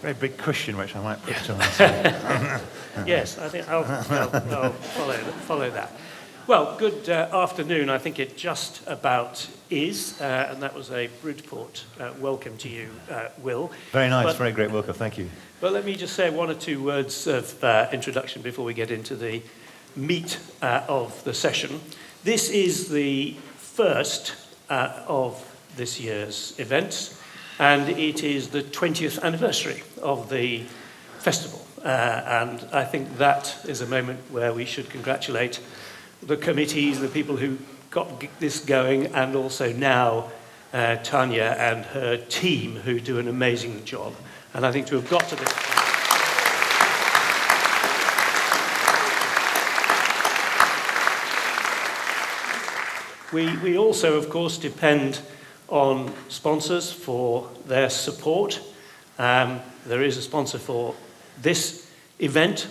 very big cushion which I might put to myself. Yes, I think I'll follow that. Well, good afternoon. I think it just about is, and that was a Bridport welcome to you, Will. Very nice, very great welcome, thank you. But let me just say one or two words of introduction before we get into the meat of the session. This is the first of this year's events, and it is the 20th anniversary of the festival. And I think that is a moment where we should congratulate the committees, the people who got this going, and also now Tanya and her team, who do an amazing job. And I think to have got to this we also, of course, depend on sponsors for their support. There is a sponsor for this event,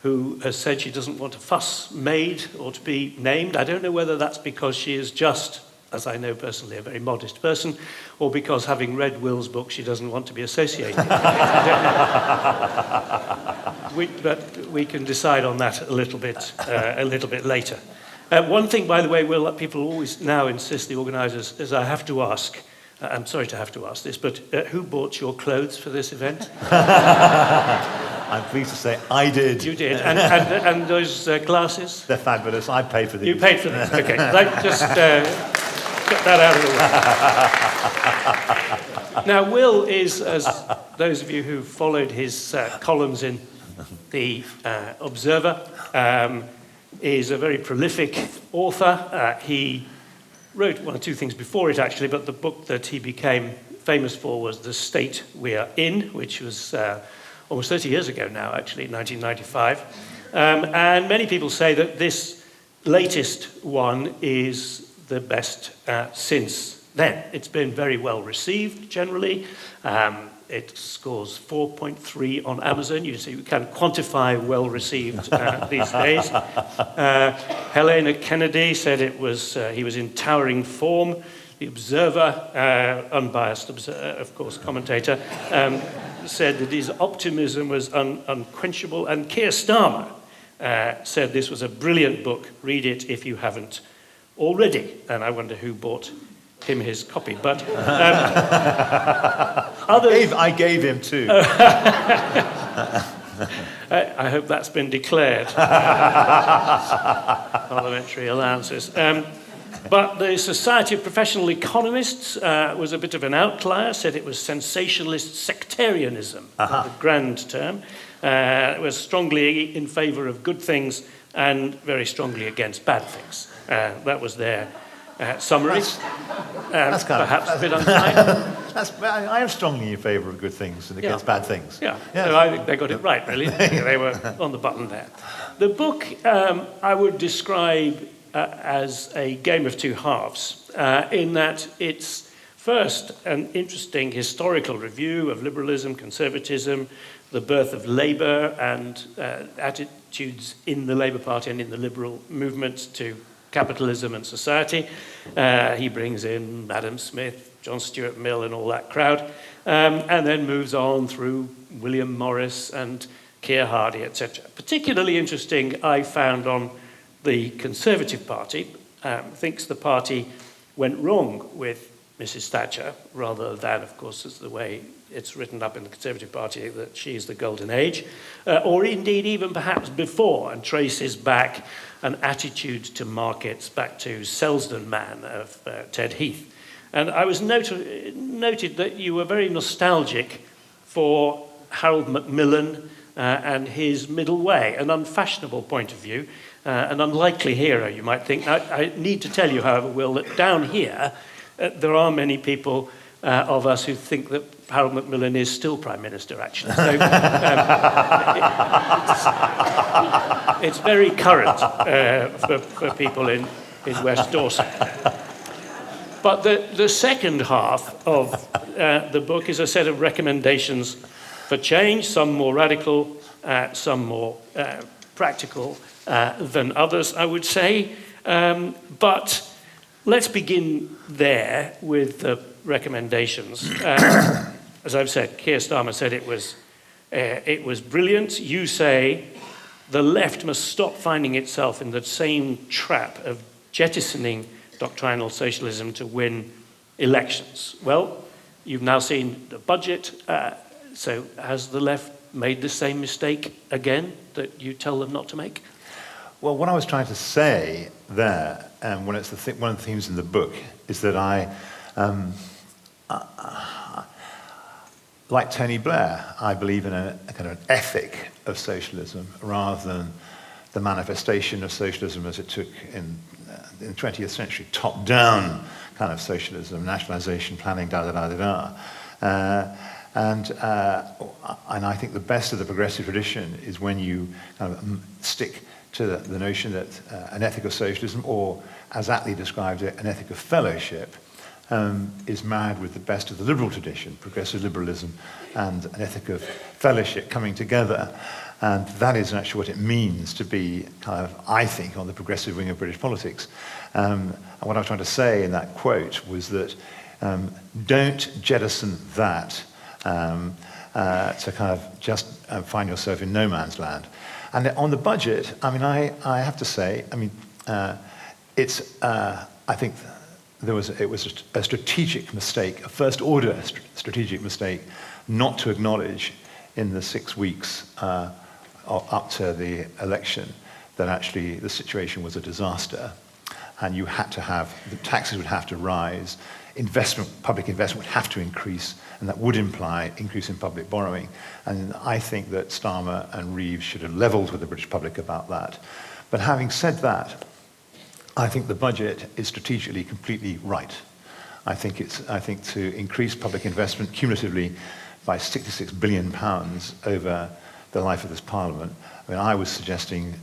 who has said she doesn't want a fuss made or to be named. I don't know whether that's because she is just, as I know personally, a very modest person, or because having read Will's book, she doesn't want to be associated. But we can decide on that a little bit later. One thing, by the way, Will, that people always now insist, the organisers, is I have to ask, I'm sorry to have to ask this, but who bought your clothes for this event? I'm pleased to say I did. You did. And those glasses? They're fabulous. I paid for these. You paid for them. Okay. Just get that out of the way. Now, Will is, as those of you who followed his columns in the Observer, is a very prolific author. He wrote one or two things before it, actually, but the book that he became famous for was The State We Are In, which was almost 30 years ago now, actually, 1995. And many people say that this latest one is the best since then. It's been very well received, generally. It scores 4.3 on Amazon. You see, you can quantify well received these days. Helena Kennedy said it was he was in towering form. The Observer, unbiased, of course, commentator, said that his optimism was unquenchable, and Keir Starmer said this was a brilliant book. Read it if you haven't already. And I wonder who bought him his copy. But I gave him two. I hope that's been declared. Parliamentary allowances. But the Society of Professional Economists was a bit of an outlier, said it was sensationalist sectarianism, the grand term. It was strongly in favour of good things and very strongly against bad things. That was their summary. That's perhaps a bit unkind. I am strongly in favour of good things and against bad things. Yeah, so I think they got it right, really. They were on the button there. The book I would describe as a game of two halves, in that it's first an interesting historical review of liberalism, conservatism, the birth of Labour, and attitudes in the Labour Party and in the liberal movement to capitalism and society. He brings in Adam Smith, John Stuart Mill, and all that crowd, and then moves on through William Morris and Keir Hardie, etc. Particularly interesting, I found on the Conservative Party, thinks the party went wrong with Mrs. Thatcher, rather than, of course, as the way it's written up in the Conservative Party, that she is the golden age, or indeed even perhaps before, and traces back an attitude to markets back to Selsdon Man of Ted Heath. And I was noted that you were very nostalgic for Harold Macmillan and his middle way, an unfashionable point of view, an unlikely hero, you might think. I need to tell you, however, Will, that down here, there are many people of us who think that Harold Macmillan is still Prime Minister, actually. So it's very current for people in West Dorset. But the second half of the book is a set of recommendations for change, some more radical, some more practical than others, I would say. But let's begin there with the recommendations. as I've said, Keir Starmer said it was brilliant. You say the left must stop finding itself in the same trap of jettisoning doctrinal socialism to win elections. Well, you've now seen the budget, so has the left made the same mistake again that you tell them not to make? Well, what I was trying to say there, when it's one of the themes in the book, is that like Tony Blair, I believe in a kind of ethic of socialism rather than the manifestation of socialism as it took in the 20th century, top-down kind of socialism, nationalization, planning, and I think the best of the progressive tradition is when you kind of stick to the notion that an ethic of socialism, or as Attlee described it, an ethic of fellowship, is married with the best of the liberal tradition, progressive liberalism, and an ethic of fellowship coming together. And that is actually what it means to be kind of, I think, on the progressive wing of British politics. And what I was trying to say in that quote was that don't jettison that to kind of just find yourself in no man's land. And on the budget, I mean, I have to say, I mean, it's, I think it was a strategic mistake, a first-order strategic mistake, not to acknowledge in the 6 weeks up to the election that actually the situation was a disaster, and you had to have, the taxes would have to rise, public investment would have to increase, and that would imply increase in public borrowing. And I think that Starmer and Reeves should have levelled with the British public about that. But having said that, I think the budget is strategically completely right. I think to increase public investment cumulatively by £66 billion over the life of this Parliament. I mean, I was suggesting,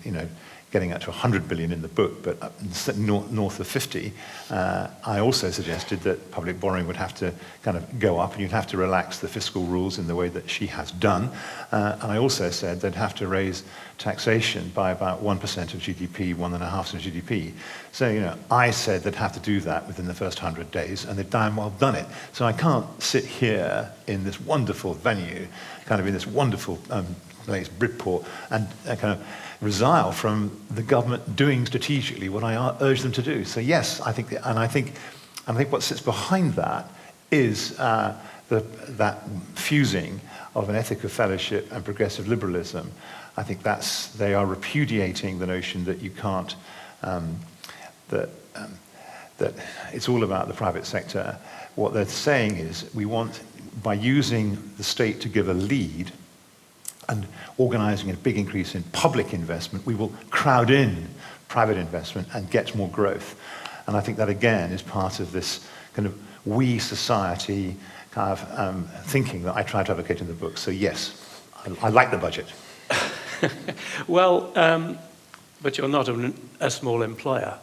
getting up to 100 billion in the book, but north of 50. I also suggested that public borrowing would have to kind of go up, and you'd have to relax the fiscal rules in the way that she has done. And I also said they'd have to raise taxation by about 1% of GDP, 1.5% of GDP. So, I said they'd have to do that within the first 100 days, and they've damn well done it. So I can't sit here in this wonderful venue, kind of in this wonderful place, Bridport, and kind of resile from the government doing strategically what I urge them to do. So yes, I think what sits behind that is that fusing of an ethic of fellowship and progressive liberalism. I think they are repudiating the notion that you can't, that it's all about the private sector. What they're saying is we want, by using the state to give a lead, and organising a big increase in public investment, we will crowd in private investment and get more growth. And I think that, again, is part of this kind of we society kind of thinking that I try to advocate in the book. So yes, I like the budget. Well, but you're not a small employer.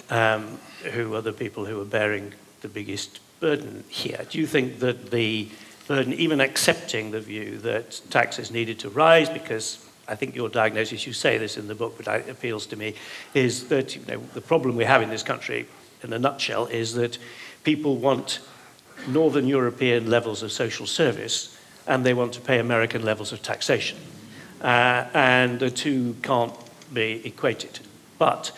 Who are the people who are bearing the biggest burden here? Do you think that the burden, even accepting the view that taxes needed to rise, because I think your diagnosis, you say this in the book, but it appeals to me, is that the problem we have in this country, in a nutshell, is that people want Northern European levels of social service, and they want to pay American levels of taxation. And the two can't be equated. But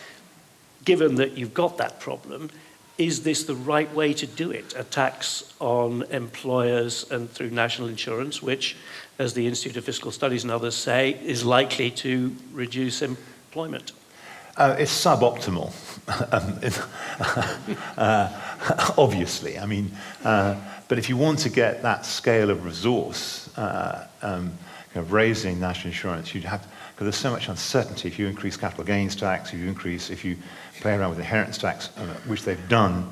given that you've got that problem, is this the right way to do it? A tax on employers and through national insurance, which, as the Institute of Fiscal Studies and others say, is likely to reduce employment? It's suboptimal, obviously. I mean, but if you want to get that scale of resource, kind of raising national insurance, you'd have, because there's so much uncertainty. If you increase capital gains tax, if you play around with inheritance tax, which they've done,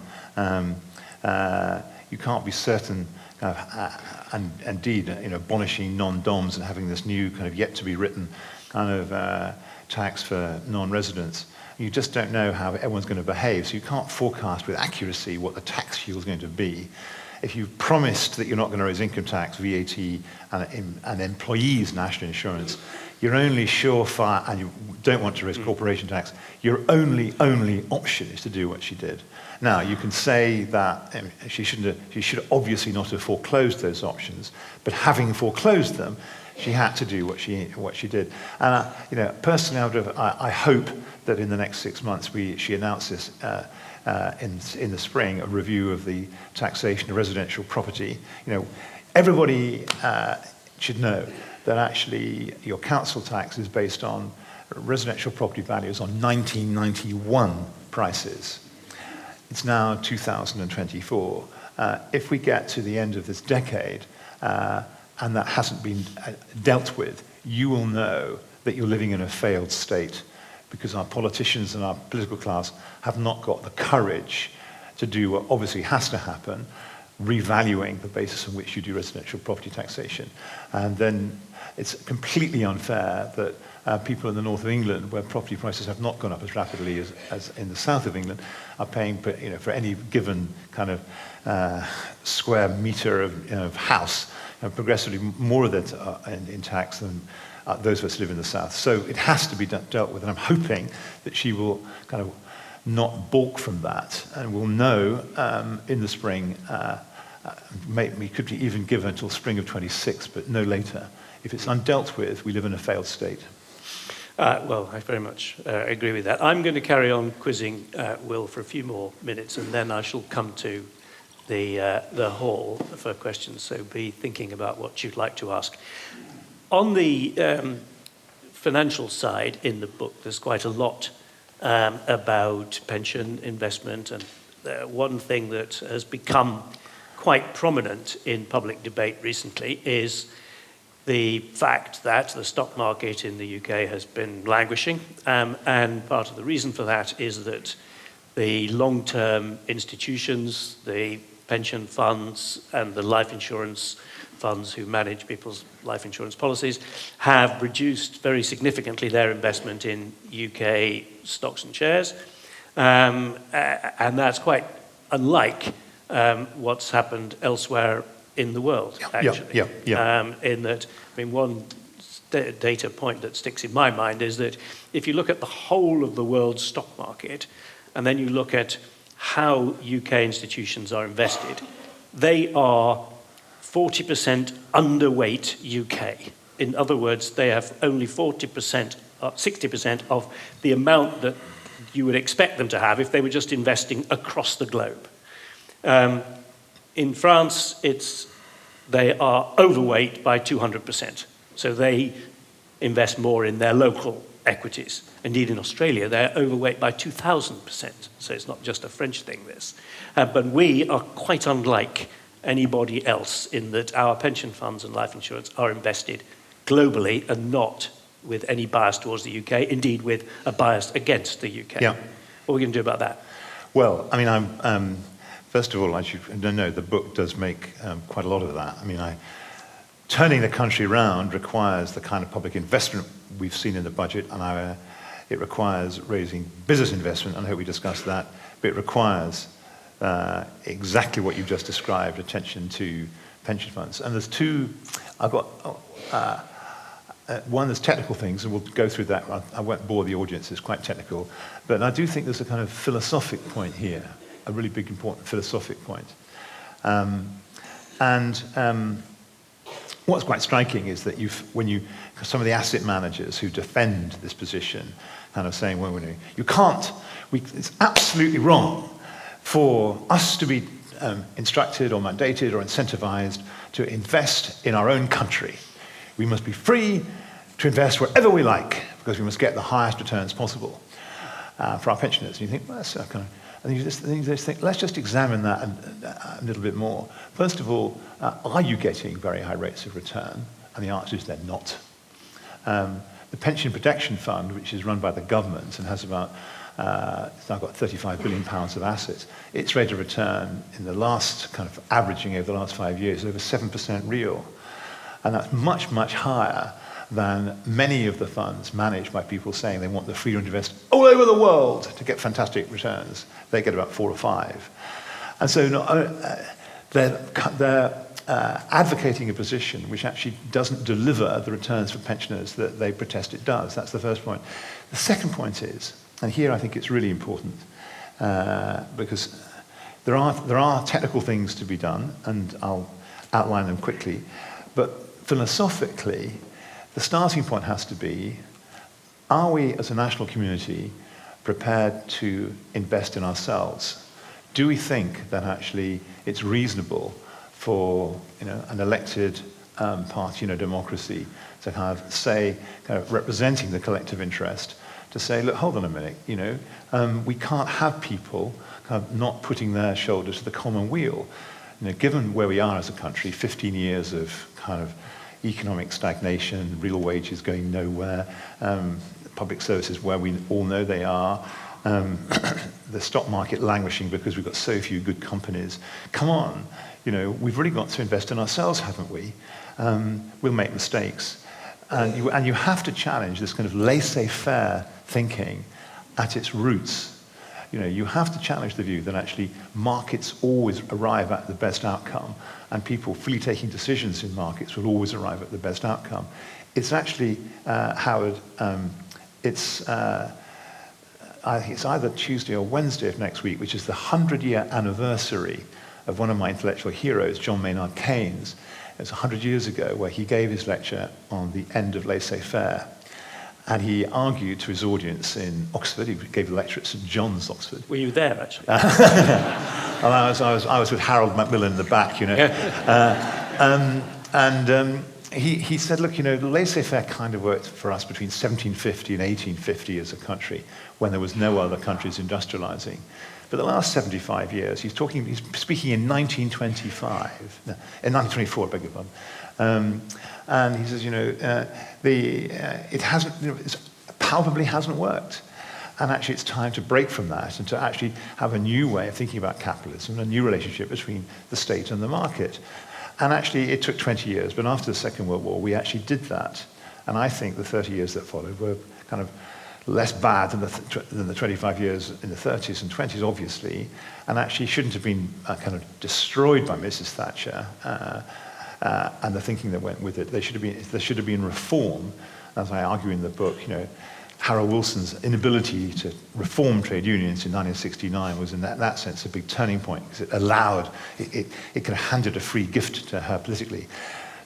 you can't be certain. And indeed, abolishing non-doms and having this new kind of yet to be written kind of tax for non-residents, you just don't know how everyone's going to behave. So you can't forecast with accuracy what the tax shield is going to be. If you've promised that you're not going to raise income tax, VAT, and employees' national insurance, you're only surefire, and you've don't want to raise corporation tax, your only option is to do what she did. Now, you can say that she should obviously not have foreclosed those options, but having foreclosed them, she had to do what she did. And personally, I hope that in the next 6 months she announces in the spring a review of the taxation of residential property. Everybody should know that actually your council tax is based on residential property values on 1991 prices. It's now 2024. If we get to the end of this decade and that hasn't been dealt with, you will know that you're living in a failed state, because our politicians and our political class have not got the courage to do what obviously has to happen, revaluing the basis on which you do residential property taxation. And then it's completely unfair that people in the north of England, where property prices have not gone up as rapidly as in the south of England, are paying for any given kind of square meter of house, progressively more of it in tax than those of us who live in the south. So it has to be dealt with, and I'm hoping that she will kind of not balk from that, and we'll know in the spring, we could even give until spring of 26, but no later. If it's undealt with, we live in a failed state. Well, I very much agree with that. I'm going to carry on quizzing Will for a few more minutes, and then I shall come to the hall for questions, so be thinking about what you'd like to ask. On the financial side in the book, there's quite a lot about pension investment, and one thing that has become quite prominent in public debate recently is the fact that the stock market in the UK has been languishing, and part of the reason for that is that the long-term institutions, the pension funds and the life insurance funds who manage people's life insurance policies have reduced very significantly their investment in UK stocks and shares, and that's quite unlike what's happened elsewhere in the world, actually. In that, one data point that sticks in my mind is that if you look at the whole of the world's stock market, and then you look at how UK institutions are invested, they are 40% underweight UK. In other words, they have only 40%, 60% of the amount that you would expect them to have if they were just investing across the globe. In France, they are overweight by 200%. So they invest more in their local equities. Indeed, in Australia, they're overweight by 2,000%. So it's not just a French thing, this. But we are quite unlike anybody else in that our pension funds and life insurance are invested globally and not with any bias towards the UK, indeed with a bias against the UK. Yeah. What are we going to do about that? Well, first of all, as you know, the book does make quite a lot of that. Turning the country around requires the kind of public investment we've seen in the budget, and it requires raising business investment, and I hope we discuss that, but it requires exactly what you've just described, attention to pension funds. And there's two, I've got, one, there's technical things, and we'll go through that. I won't bore the audience, it's quite technical, but I do think there's a kind of philosophic point here, a really big, important philosophic point. What's quite striking is that some of the asset managers who defend this position kind of saying, well, it's absolutely wrong for us to be instructed or mandated or incentivized to invest in our own country. We must be free to invest wherever we like because we must get the highest returns possible for our pensioners. And you think, well, that's kind of, and you just think, let's just examine that a little bit more. First of all, are you getting very high rates of return? And the answer is they're not. The Pension Protection Fund, which is run by the government and has about, it's now got £35 billion of assets, its rate of return in the last kind of averaging over the last 5 years is over 7% real. And that's much, much higher than many of the funds managed by people saying they want the freedom to invest all over the world to get fantastic returns. They get about 4 or 5. And so they're advocating a position which actually doesn't deliver the returns for pensioners that they protest it does. That's the first point. The second point is, and here I think it's really important, because there are technical things to be done, and I'll outline them quickly, but philosophically, the starting point has to be, are we as a national community prepared to invest in ourselves? Do we think that actually it's reasonable for an elected party, democracy, to kind of say, kind of representing the collective interest, to say, look, hold on a minute, we can't have people kind of not putting their shoulders to the common wheel. Given where we are as a country, 15 years of kind of economic stagnation, real wages going nowhere, public services where we all know they are, the stock market languishing because we've got so few good companies. Come on, we've really got to invest in ourselves, haven't we? We'll make mistakes. And you have to challenge this kind of laissez-faire thinking at its roots. You have to challenge the view that actually markets always arrive at the best outcome, and people freely taking decisions in markets will always arrive at the best outcome. It's actually, Howard, I think it's either Tuesday or Wednesday of next week, which is the 100-year anniversary of one of my intellectual heroes, John Maynard Keynes. It was 100 years ago where he gave his lecture on the end of laissez-faire. And he argued to his audience in Oxford. He gave a lecture at St John's, Oxford. Were you there, actually? Well, I was with Harold Macmillan in the back, He said, look, laissez-faire kind of worked for us between 1750 and 1850 as a country, when there was no other countries industrializing. But the last 75 years, he's speaking in 1925, in 1924, I beg your pardon. And he says, it palpably hasn't worked. And actually it's time to break from that and to actually have a new way of thinking about capitalism, a new relationship between the state and the market. And actually it took 20 years, but after the Second World War, we actually did that. And I think the 30 years that followed were kind of less bad than the 25 years in the 30s and 20s, obviously, and actually shouldn't have been kind of destroyed by Mrs. Thatcher and the thinking that went with it. There should have been reform, as I argue in the book. Harold Wilson's inability to reform trade unions in 1969 was in that sense a big turning point, because it allowed, it kind of handed a free gift to her politically.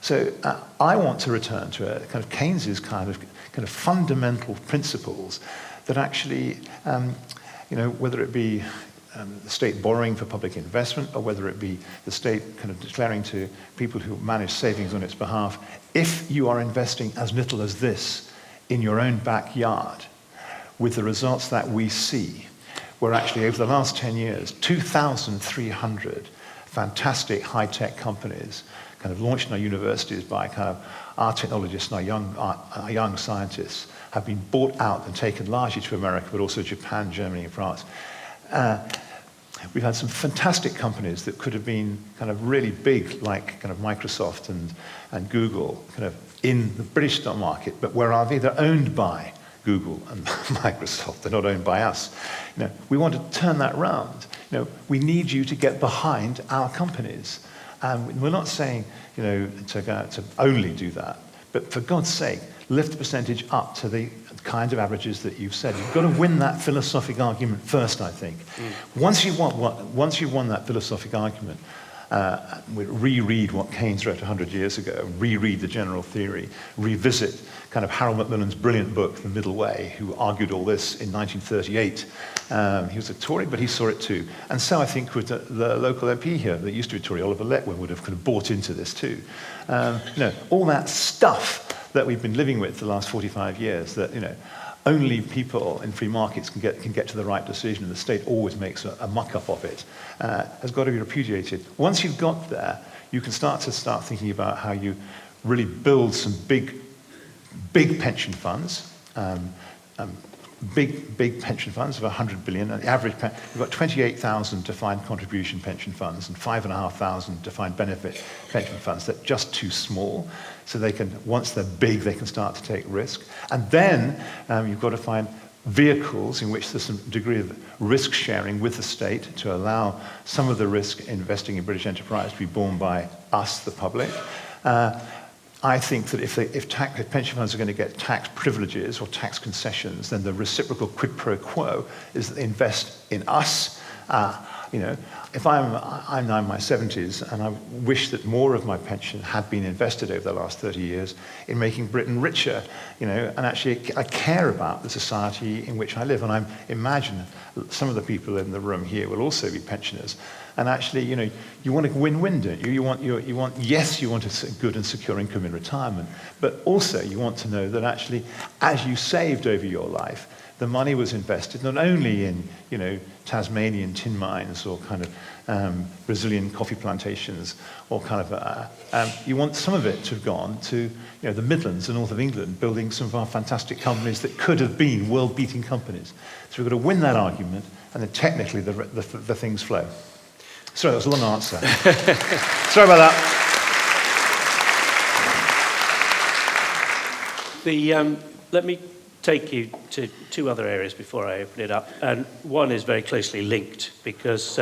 So I want to return to a kind of Keynes's kind of fundamental principles that actually, whether it be the state borrowing for public investment, or whether it be the state kind of declaring to people who manage savings on its behalf, if you are investing as little as this in your own backyard, with the results that we see, where actually over the last 10 years, 2,300 fantastic high-tech companies kind of launched in our universities by kind of our technologists and our young scientists have been bought out and taken largely to America, but also Japan, Germany, and France. We've had some fantastic companies that could have been kind of really big, like kind of Microsoft and Google, kind of in the British stock market, but where are they? They're owned by Google and Microsoft. They're not owned by us. We want to turn that round. We need you to get behind our companies. And we're not saying, to only do that, but for God's sake, lift the percentage up to the kind of averages that you've said. You've got to win that philosophic argument first, I think. Once you've won that philosophic argument, reread what Keynes wrote 100 years ago, reread the general theory, revisit kind of Harold Macmillan's brilliant book, The Middle Way, who argued all this in 1938. He was a Tory, but he saw it too. And so I think with the local MP here, that used to be Tory, Oliver Letwin, would have kind of bought into this too. All that stuff that we've been living with for the last 45 years, that only people in free markets can get to the right decision, and the state always makes a muck-up of it, has got to be repudiated. Once you've got there, you can start thinking about how you really build some big pension funds, big pension funds of 100 billion. And the average, we've got 28,000 defined contribution pension funds and 5,500 defined benefit pension funds that are just too small. So they can, once they're big, they can start to take risk. And then you've got to find vehicles in which there's some degree of risk sharing with the state to allow some of the risk investing in British enterprise to be borne by us, the public. I think that if pension funds are going to get tax privileges or tax concessions, then the reciprocal quid pro quo is that they invest in us. If I'm now in my 70s, and I wish that more of my pension had been invested over the last 30 years in making Britain richer, and actually I care about the society in which I live, and I imagine some of the people in the room here will also be pensioners. And actually, you want a win-win, don't you? You want a good and secure income in retirement, but also you want to know that actually, as you saved over your life, the money was invested not only in, Tasmanian tin mines or kind of Brazilian coffee plantations, or kind of, you want some of it to have gone to, the Midlands, the north of England, building some of our fantastic companies that could have been world-beating companies. So we've got to win that argument, and then technically the things flow. Sorry, that was a long answer. Sorry about that. Let me take you to two other areas before I open it up. And one is very closely linked, because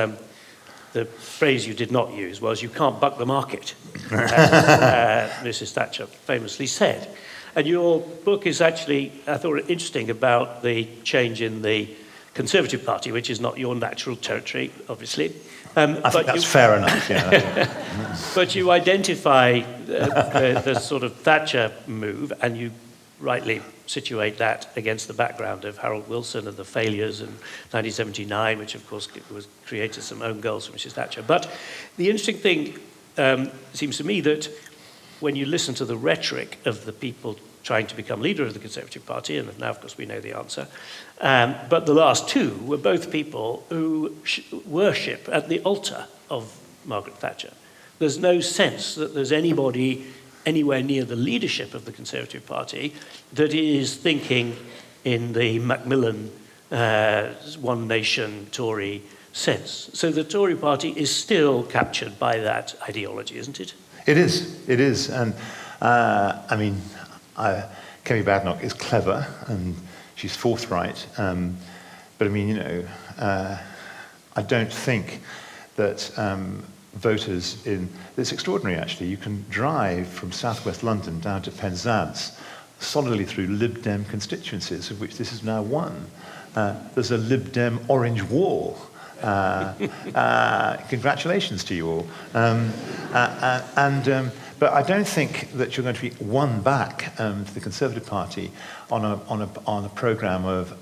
the phrase you did not use was, you can't buck the market, as Mrs. Thatcher famously said. And your book is actually, I thought, interesting about the change in the Conservative Party, which is not your natural territory, obviously. I think that's fair enough, yeah. But you identify the sort of Thatcher move, and you rightly situate that against the background of Harold Wilson and the failures in 1979, which of course created some own goals for Mrs. Thatcher. But the interesting thing seems to me that when you listen to the rhetoric of the people trying to become leader of the Conservative Party, and now of course we know the answer, but the last two were both people who worship at the altar of Margaret Thatcher. There's no sense that there's anybody anywhere near the leadership of the Conservative Party that is thinking in the Macmillan one nation Tory sense. So the Tory Party is still captured by that ideology, isn't it? It is. And Kemi Badenoch is clever and she's forthright. But I don't think that voters it's extraordinary actually. You can drive from southwest London down to Penzance solidly through Lib Dem constituencies, of which this is now one. There's a Lib Dem orange wall. Congratulations to you all. But I don't think that you're going to be won back to the Conservative Party on a programme of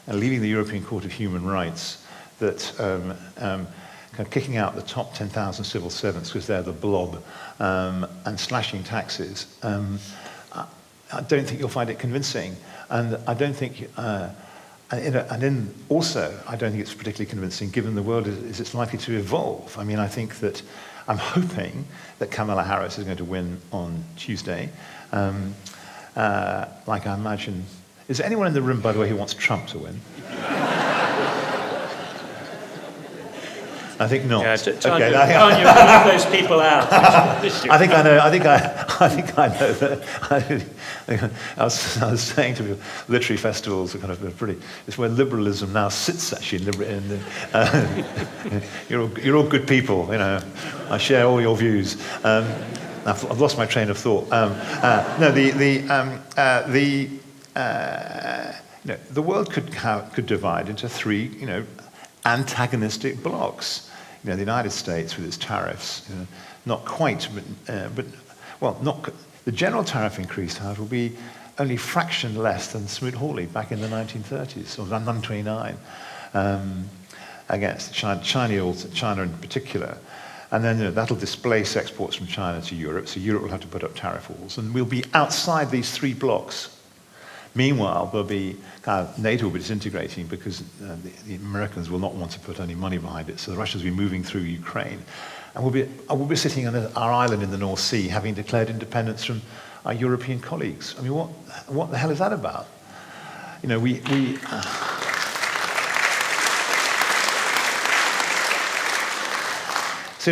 leaving the European Court of Human Rights, that kind of kicking out the top 10,000 civil servants because they're the blob, and slashing taxes. I don't think you'll find it convincing, and I don't think. Also, I don't think it's particularly convincing, given the world as it's likely to evolve. I mean, I think that I'm hoping that Kamala Harris is going to win on Tuesday. Like I imagine. Is there anyone in the room, by the way, who wants Trump to win? I think not. Yeah, okay, you leave those people out. I think I know. I think I know that. I was saying to literary festivals, are kind of pretty. It's where liberalism now sits actually. You're all good people. I share all your views. I've lost my train of thought. The world could divide into three, antagonistic blocks. The United States with its tariffs, not quite, the general tariff increase, however, will be only a fraction less than Smoot-Hawley back in the 1930s, or 1929, against China in particular. And then that'll displace exports from China to Europe, so Europe will have to put up tariff walls, and we'll be outside these three blocks. Meanwhile, there'll be NATO will be disintegrating because the Americans will not want to put any money behind it. So the Russians will be moving through Ukraine, and we'll be sitting on our island in the North Sea, having declared independence from our European colleagues. I mean, what the hell is that about? So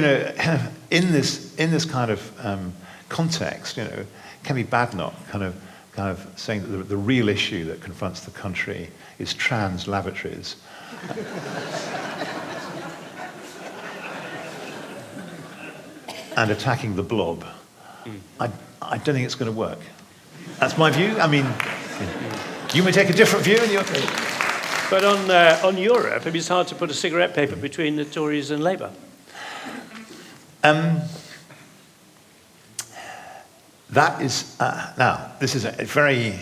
in this kind of context, Kemi Badenoch kind of kind of saying that the real issue that confronts the country is trans lavatories. And attacking the blob. I don't think it's going to work. That's my view. I mean, you may take a different view in your case. But on Europe, it's hard to put a cigarette paper between the Tories and Labour. That is, now, this is a very,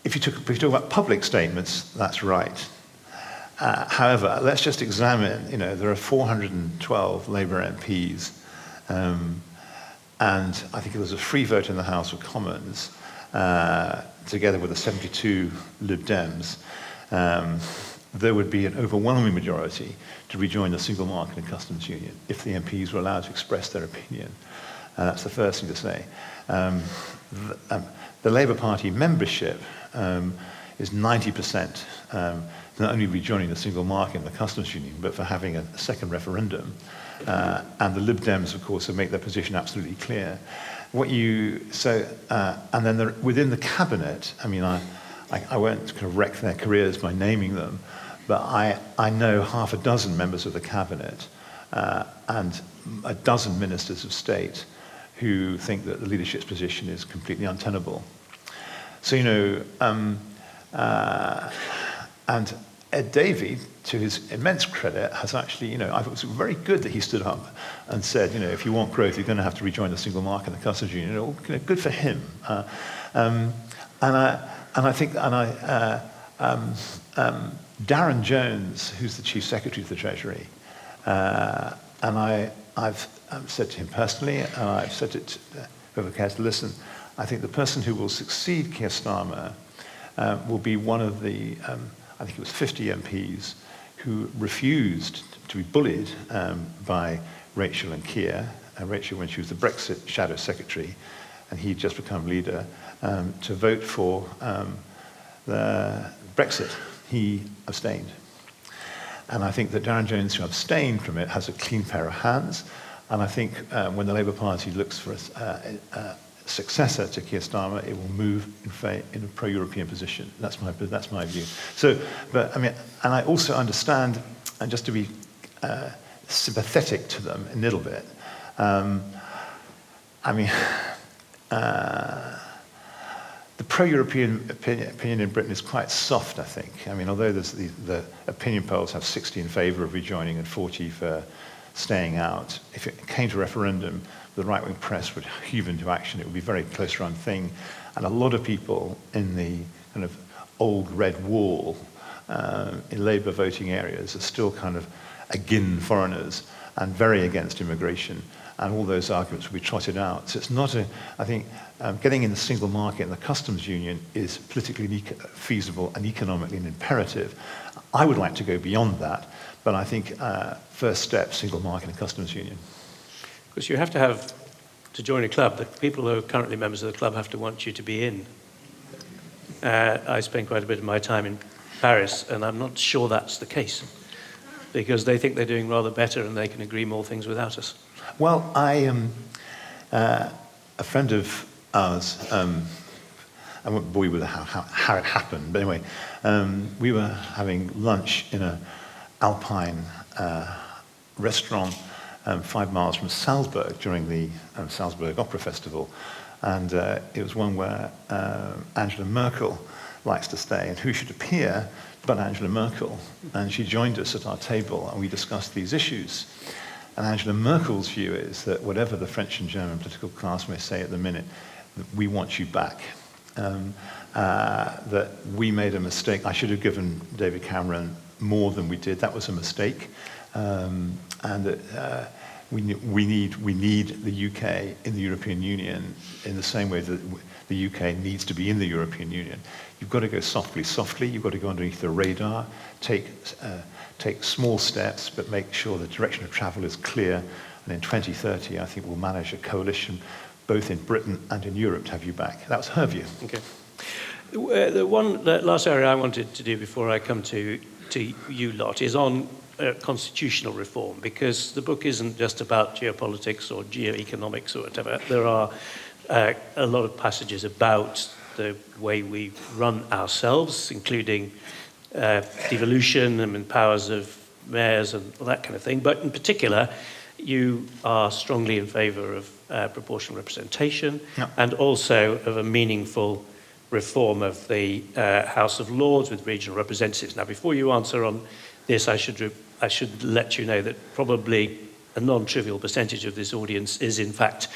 if you talk about public statements, that's right. However, let's just examine, there are 412 Labour MPs, and I think there was a free vote in the House of Commons, together with the 72 Lib Dems. There would be an overwhelming majority to rejoin the single market and customs union if the MPs were allowed to express their opinion. That's the first thing to say. The Labour Party membership is 90%, not only rejoining the single market and the customs union, but for having a second referendum. And the Lib Dems, of course, have made their position absolutely clear. And then within the cabinet, I mean, I won't kind of wreck their careers by naming them, but I know half a dozen members of the cabinet and a dozen ministers of state who think that the leadership's position is completely untenable. So, and Ed Davies, to his immense credit, has actually, I thought it was very good that he stood up and said, if you want growth, you're going to have to rejoin the single market and the customs union. Good for him. And I think, Darren Jones, who's the Chief Secretary of the Treasury, and I've said to him personally, and I've said it to whoever cares to listen, I think the person who will succeed Keir Starmer will be one of the, I think it was 50 MPs who refused to be bullied by Rachel and Keir, Rachel when she was the Brexit Shadow Secretary, and he'd just become leader, to vote for the Brexit. He abstained. And I think that Darren Jones, who abstained from it, has a clean pair of hands. And I think when the Labour Party looks for a successor to Keir Starmer, it will move in a pro-European position. That's my view. So, but I mean, and I also understand, and just to be sympathetic to them a little bit, I mean, the pro-European opinion in Britain is quite soft, I think. I mean, although the opinion polls have 60 in favour of rejoining and 40 for staying out, if it came to referendum, the right-wing press would heave into action. It would be a very close-run thing. And a lot of people in the kind of old red wall in Labour voting areas are still kind of against foreigners and very against immigration. And all those arguments will be trotted out. So it's not I think getting in the single market and the customs union is politically feasible and economically an imperative. I would like to go beyond that, but I think first step, single market and customs union. Because you have to join a club, the people who are currently members of the club have to want you to be in. I spend quite a bit of my time in Paris, and I'm not sure that's the case, because they think they're doing rather better and they can agree more things without us. Well, a friend of ours, I won't bore you with how it happened, but anyway, we were having lunch in an Alpine restaurant 5 miles from Salzburg during the Salzburg Opera Festival, and it was one where Angela Merkel likes to stay, and who should appear but Angela Merkel, and she joined us at our table and we discussed these issues. And Angela Merkel's view is that whatever the French and German political class may say at the minute, we want you back. That we made a mistake. I should have given David Cameron more than we did. That was a mistake. And that we need the UK in the European Union in the same way that the UK needs to be in the European Union. You've got to go softly. You've got to go underneath the radar, take small steps, but make sure the direction of travel is clear. And in 2030, I think we'll manage a coalition, both in Britain and in Europe, to have you back. That was her view. Okay. The last area I wanted to do before I come to you lot is on constitutional reform, because the book isn't just about geopolitics or geoeconomics or whatever. There are a lot of passages about the way we run ourselves, including devolution and powers of mayors and all that kind of thing. But in particular, you are strongly in favour of proportional representation, and also of a meaningful reform of the House of Lords with regional representatives. Now, before you answer on this, I should let you know that probably a non-trivial percentage of this audience is, in fact,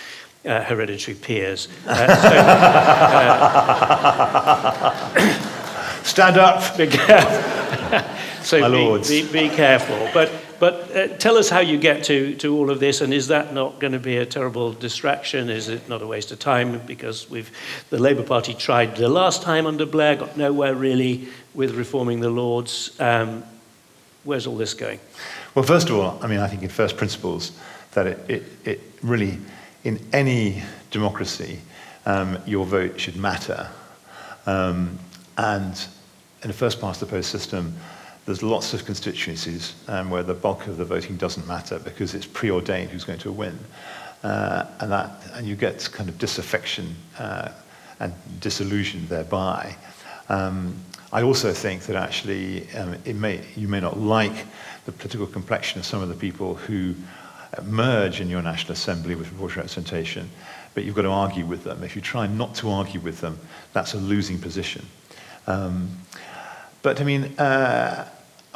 hereditary peers. Stand up, so my lords. Be careful. But tell us how you get to all of this, and is that not going to be a terrible distraction? Is it not a waste of time? Because the Labour Party tried the last time under Blair, got nowhere really with reforming the Lords. Where's all this going? Well, first of all, I mean, I think in first principles that it really, in any democracy, your vote should matter. And in the first past the post system, there's lots of constituencies where the bulk of the voting doesn't matter because it's preordained who's going to win. And you get kind of disaffection and disillusion thereby. I also think that actually you may not like the political complexion of some of the people who merge in your National Assembly with proportional representation, but you've got to argue with them. If you try not to argue with them, that's a losing position. But I mean,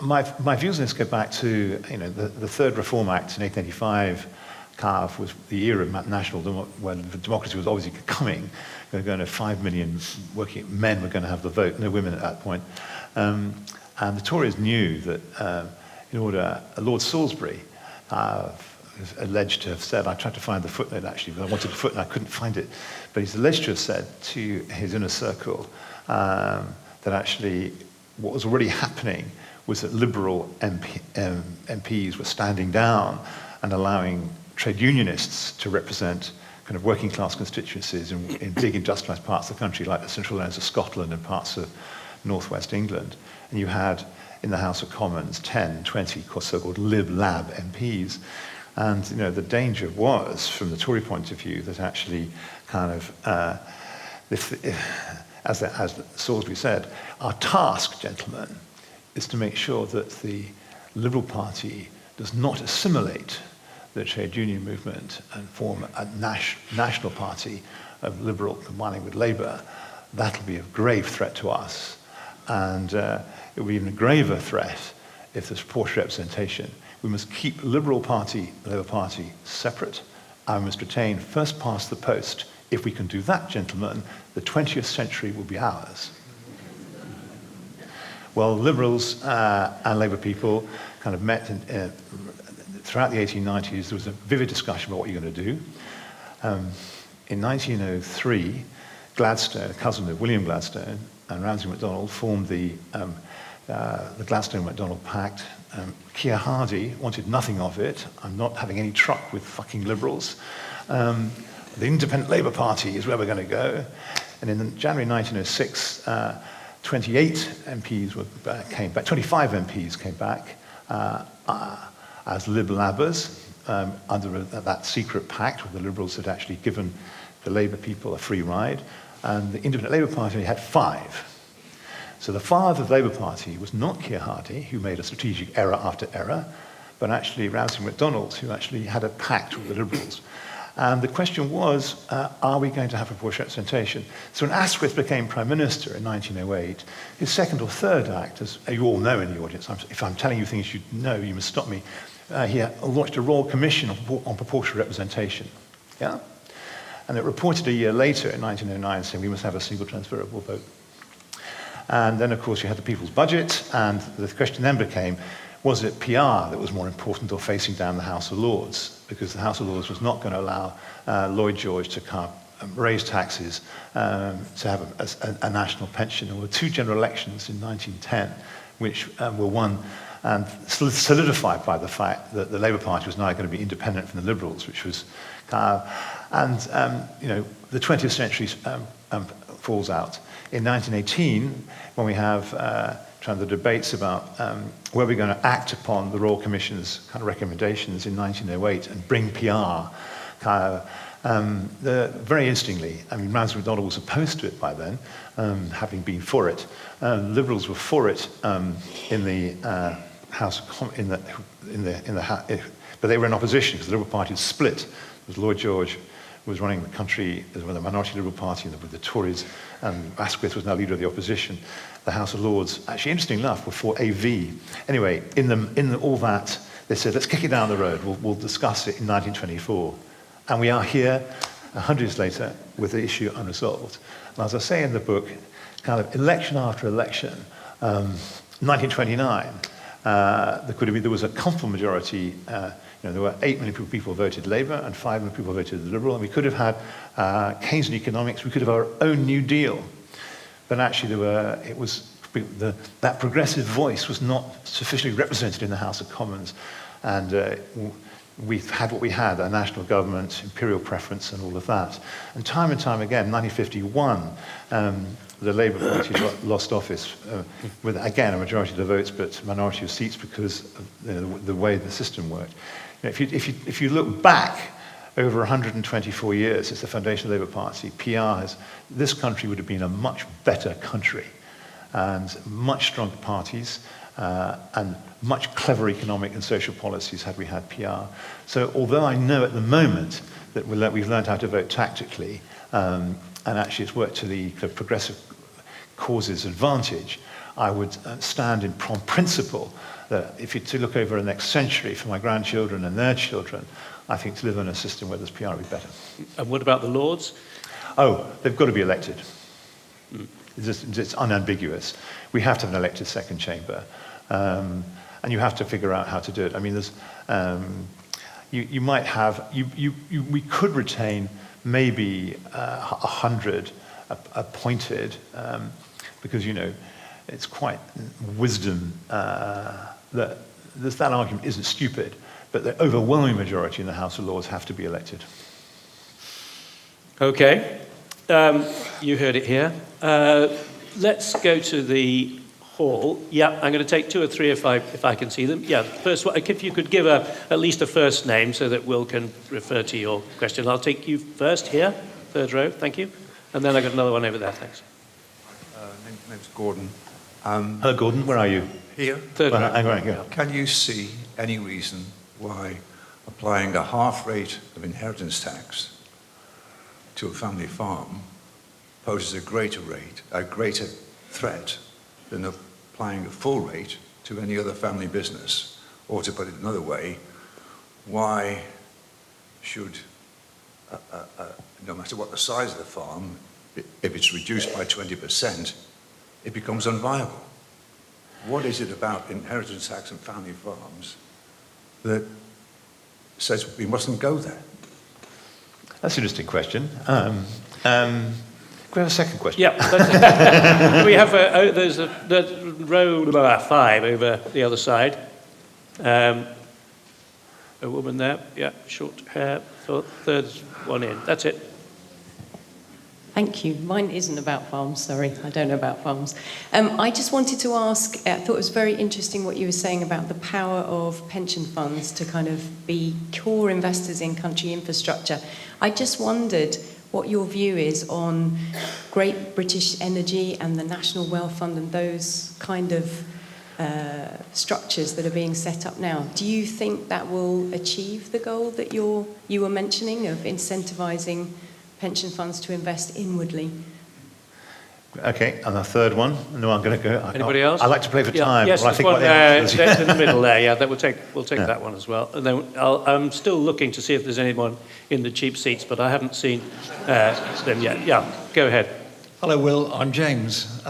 my views on this go back to the Third Reform Act in 1885. Was the era of national when the democracy was obviously coming. There were going to 5 million working men were going to have the vote, no women at that point. And the Tories knew that Lord Salisbury is alleged to have said, I tried to find the footnote actually, but I wanted the footnote, I couldn't find it. But he's alleged to have said to his inner circle that actually what was already happening was that Liberal MPs were standing down and allowing trade unionists to represent kind of working class constituencies in big industrialised parts of the country, like the central lands of Scotland and parts of northwest England. And you had in the House of Commons 10, 20 so-called Lib-Lab MPs. And the danger was, from the Tory point of view, that actually kind of, as Salisbury said, our task, gentlemen, is to make sure that the Liberal Party does not assimilate the trade union movement and form a national party of Liberal combining with Labour. That'll be a grave threat to us. And it will be even a graver threat if there's proportional representation. We must keep Liberal Party, Labour Party separate. And we must retain first past the post. If we can do that, gentlemen, the 20th century will be ours. Well, Liberals and Labour people kind of met throughout the 1890s. There was a vivid discussion about what you're going to do. In 1903, Gladstone, a cousin of William Gladstone, and Ramsay MacDonald formed the Gladstone-MacDonald Pact. Keir Hardie wanted nothing of it. I'm not having any truck with fucking Liberals. The Independent Labour Party is where we're going to go. And in January 1906, 28 MPs came back, 25 MPs came back as Lib-Labbers under that secret pact where the Liberals had actually given the Labour people a free ride. And the Independent Labour Party had 5. So the father of the Labour Party was not Keir Hardie, who made a strategic error after error, but actually Ramsay MacDonald, who actually had a pact with the Liberals. And the question was, are we going to have proportional representation? So when Asquith became Prime Minister in 1908, his second or third act, as you all know in the audience, if I'm telling you things you know, you must stop me, he launched a Royal Commission on proportional representation. Yeah? And it reported a year later, in 1909, saying we must have a single transferable vote. And then, of course, you had the People's Budget, and the question then became, was it PR that was more important or facing down the House of Lords? Because the House of Lords was not going to allow Lloyd George to raise taxes to have a national pension. There were 2 general elections in 1910, which were won and solidified by the fact that the Labour Party was now going to be independent from the Liberals, which was the 20th century falls out. In 1918, when we have the debates about were we going to act upon the Royal Commission's kind of recommendations in 1908 and bring PR kind of very interestingly. I mean, Ramsay MacDonald was opposed to it by then, having been for it. Liberals were for it in the House of Commons, but they were in opposition because the Liberal Party was split. Because Lloyd George was running the country as well, the minority Liberal Party with the Tories, and Asquith was now leader of the opposition. The House of Lords, actually, interestingly enough, were for AV. Anyway, in all that, they said, let's kick it down the road. We'll discuss it in 1924. And we are here, 100 years later, with the issue unresolved. And as I say in the book, kind of election after election, 1929, there was a comfortable majority. There were 8 million people voted Labour and 5 million people voted Liberal, and we could have had Keynesian economics. We could have our own New Deal, but actually that progressive voice was not sufficiently represented in the House of Commons, and we've had what we had: a national government, imperial preference, and all of that. And time again, 1951. The Labour Party lost office with, again, a majority of the votes, but a minority of seats because of the way the system worked. If you look back over 124 years since the foundation of the Labour Party, this country would have been a much better country, and much stronger parties, and much clever economic and social policies had we had PR. So although I know at the moment that we've learned how to vote tactically, and actually it's worked to the progressive cause's advantage, I would stand on principle that if you to look over the next century for my grandchildren and their children, I think to live in a system where there's PR would be better. And what about the Lords? Oh, they've got to be elected. It's unambiguous. We have to have an elected second chamber, and you have to figure out how to do it. I mean, there's you might have we could retain maybe 100 appointed, because it's quite wisdom that that argument isn't stupid, but the overwhelming majority in the House of Lords have to be elected. Okay, you heard it here. Let's go to the hall. Yeah, I'm going to take 2 or 3 if I can see them. Yeah, first one, if you could give at least a first name so that Will can refer to your question. I'll take you first here, 3rd row, thank you. And then I've got another one over there, thanks. Name's Gordon. Hello, Gordon, where are you? Here. 3rd row. Right, go. Can you see any reason why applying a half rate of inheritance tax to a family farm poses a greater threat than applying a full rate to any other family business? Or to put it another way, why should, no matter what the size of the farm, if it's reduced by 20%, it becomes unviable? What is it about inheritance tax and family farms that says we mustn't go there? That's an interesting question. Can we have a second question? Yeah, we have there's the row 5 over the other side. A woman there, yeah, short hair, 3rd one in. That's it. Thank you. Mine isn't about farms, sorry. I don't know about farms. I just wanted to ask, I thought it was very interesting what you were saying about the power of pension funds to kind of be core investors in country infrastructure. I just wondered what your view is on Great British Energy and the National Wealth Fund and those kind of structures that are being set up now. Do you think that will achieve the goal that you were mentioning of incentivising pension funds to invest inwardly? Okay, and the 3rd one. No, I'm going to go. Anybody else? I like to play for time. Yes, I think one in the middle there. Yeah, we'll take that one as well. And then I'm still looking to see if there's anyone in the cheap seats, but I haven't seen them yet. Yeah, go ahead. Hello, Will. I'm James.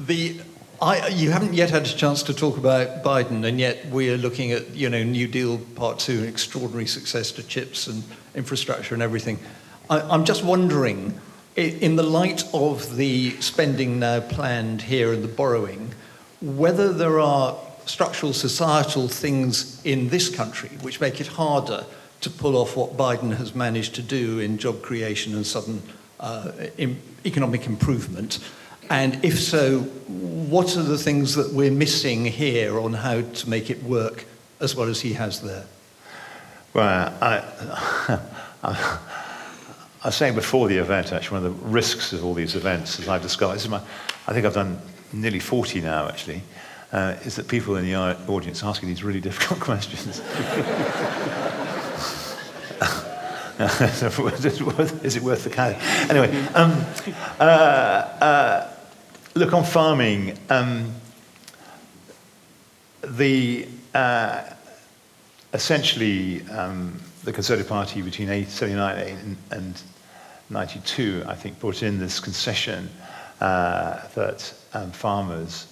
You haven't yet had a chance to talk about Biden, and yet we are looking at New Deal Part 2, an extraordinary success to chips and infrastructure and everything. I'm just wondering, in the light of the spending now planned here and the borrowing, whether there are structural societal things in this country which make it harder to pull off what Biden has managed to do in job creation and sudden economic improvement. And if so, what are the things that we're missing here on how to make it work as well as he has there? Well, I was saying before the event, actually, one of the risks of all these events, as I've discovered, I think I've done nearly 40 now, actually, is that people in the audience asking these really difficult questions. Is it worth the kind? Anyway, look, on farming, essentially, the Conservative Party between 1979 and 92, I think, brought in this concession that farmers,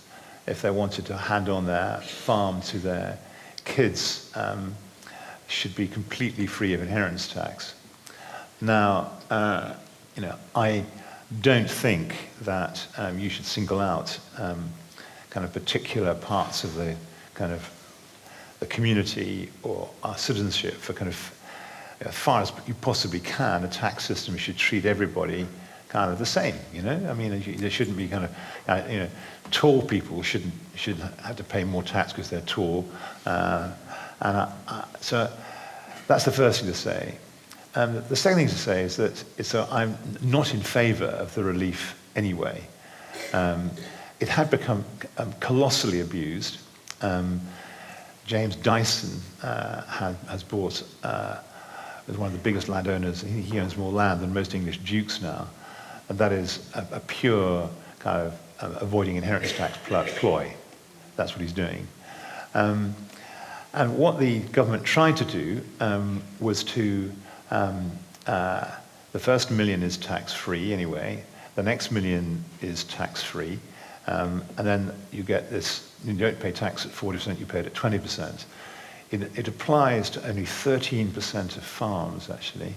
if they wanted to hand on their farm to their kids, should be completely free of inheritance tax. Now, I don't think that you should single out kind of particular parts of the kind of the community or our citizenship for kind of, as far as you possibly can, a tax system should treat everybody kind of the same, I mean, there shouldn't be kind of, tall people should have to pay more tax because they're tall. So that's the first thing to say. The second thing to say is that I'm not in favour of the relief anyway. It had become colossally abused. James Dyson has bought, as one of the biggest landowners, he owns more land than most English dukes now, and that is a pure kind of avoiding inheritance tax ploy. That's what he's doing. And what the government tried to do was to, the first million is tax-free anyway, the next million is tax-free, and then you get this, you don't pay tax at 40%, you pay it at 20%. It applies to only 13% of farms, actually,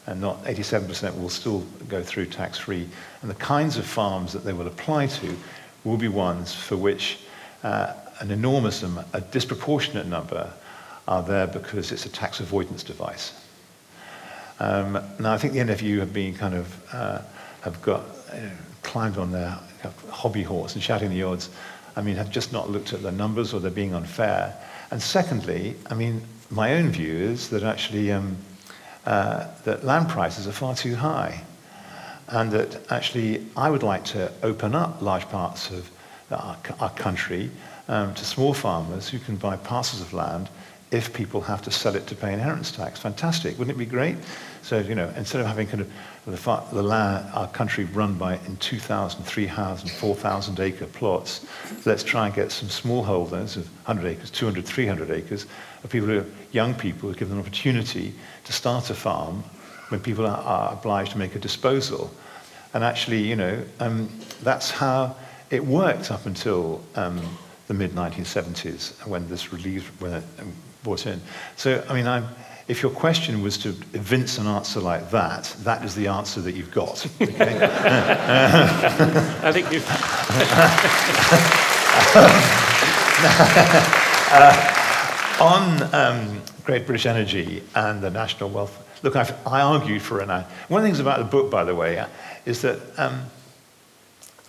and not 87% will still go through tax-free. And the kinds of farms that they will apply to will be ones for which an enormous, a disproportionate number are there because it's a tax avoidance device. Now, I think the NFU have been kind of, have got, climbed on their hobby horse and shouting the odds. I mean, have just not looked at the numbers or they're being unfair. And secondly, I mean, my own view is that actually that land prices are far too high. And that actually I would like to open up large parts of our country to small farmers who can buy parcels of land if people have to sell it to pay inheritance tax. Fantastic, wouldn't it be great? So, instead of having kind of the land, our country run by in 2,000, 3,000, 4,000 acre plots, let's try and get some smallholders of 100 acres, 200, 300 acres, of people who are young people, who give them an opportunity to start a farm when people are obliged to make a disposal. And actually, that's how it worked up until the mid-1970s when this relief, when it brought in. So, I mean, if your question was to evince an answer like that, that is the answer that you've got. Okay? I think you've... On Great British Energy and the national wealth, look, I argued for one of the things about the book, by the way, is that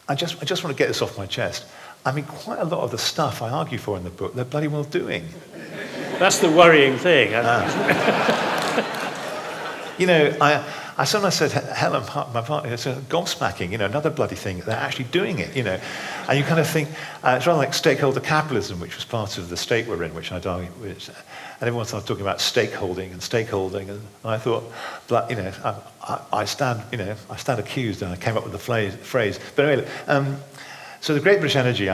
I just want to get this off my chest. I mean, quite a lot of the stuff I argue for in the book, they're bloody well doing. That's the worrying thing. I sometimes said, Helen, my partner, it's gobsmacking, another bloody thing. They're actually doing it, And you kind of think, it's rather like stakeholder capitalism, which was part of the state we're in, which I'd argue with. And everyone started talking about stakeholding. And I thought, I stand accused, and I came up with the phrase. But anyway, so the Great British Energy,